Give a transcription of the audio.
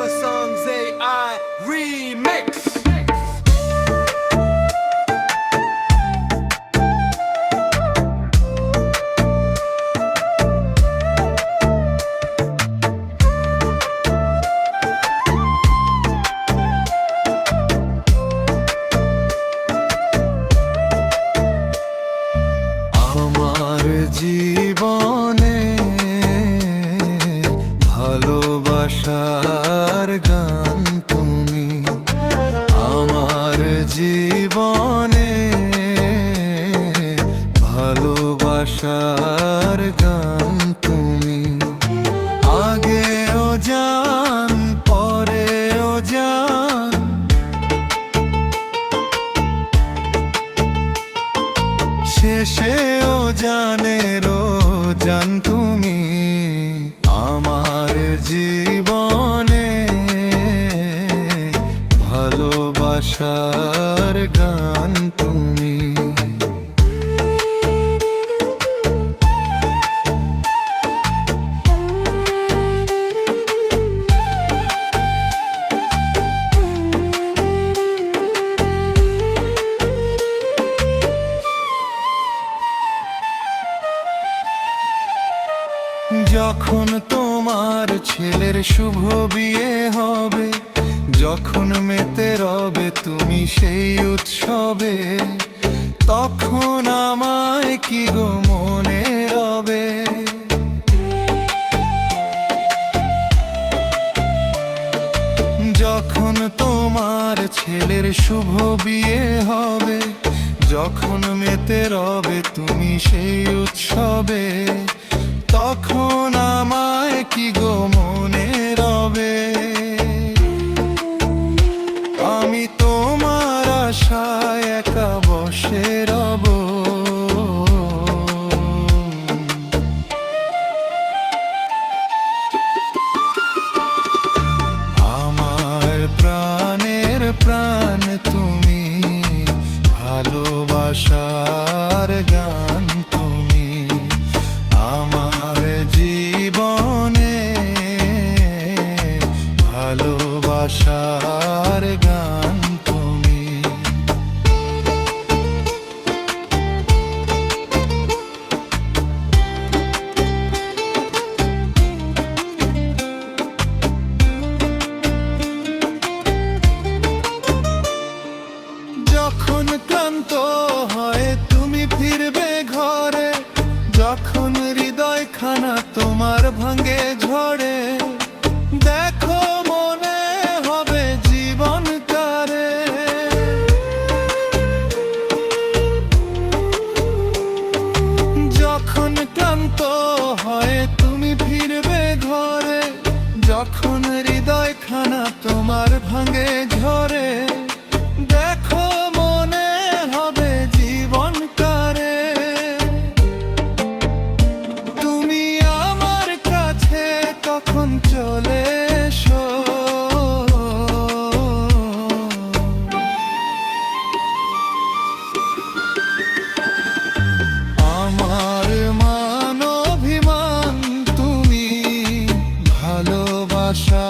Forever Songs AI Remix. আমার জীবনে ভালোবাসার গান তুমি, আমার জীবনে ভালোবাসার গান তুমি। আগেও জান পরেও জান, শেষেও জানেরও জান তুমি। আমার জীবনে ভালোবাসার গান তুমি। যখন তোমার ছেলের শুভ বিয়ে হবে, যখন মেতে রবে তুমি সেই উৎসবে, তখন আমায় কি গো মনে রবে। যখন তোমার ছেলের শুভ বিয়ে হবে, যখন মেতে রবে তুমি সেই উৎসবে, তখন আমায় কি গো মনে রবে। আমি তোমার আশায় একা বসে রব, আমার প্রাণের প্রাণ তুমি, ভালোবাসার গান তুমি। আমার জীবনে ভালোবাসার গান তুমি। যখন ক্লান্ত হয় তুমি ফিরবে ঘরে, যখন হৃদয় খানা তোমার ভাঙে ঝড়ে, দেখো মনে হবে জীবন কারে। যখন ক্লান্ত হয় তুমি ফিরবে ঘরে, যখন হৃদয় খানা তোমার ভাঙে ঝড়ে, দেখো মনে হবে জীবন কারে। তুমি আমার কাছে কখন চলে এসো, আমার মান অভিমান তুমি, ভালোবাসা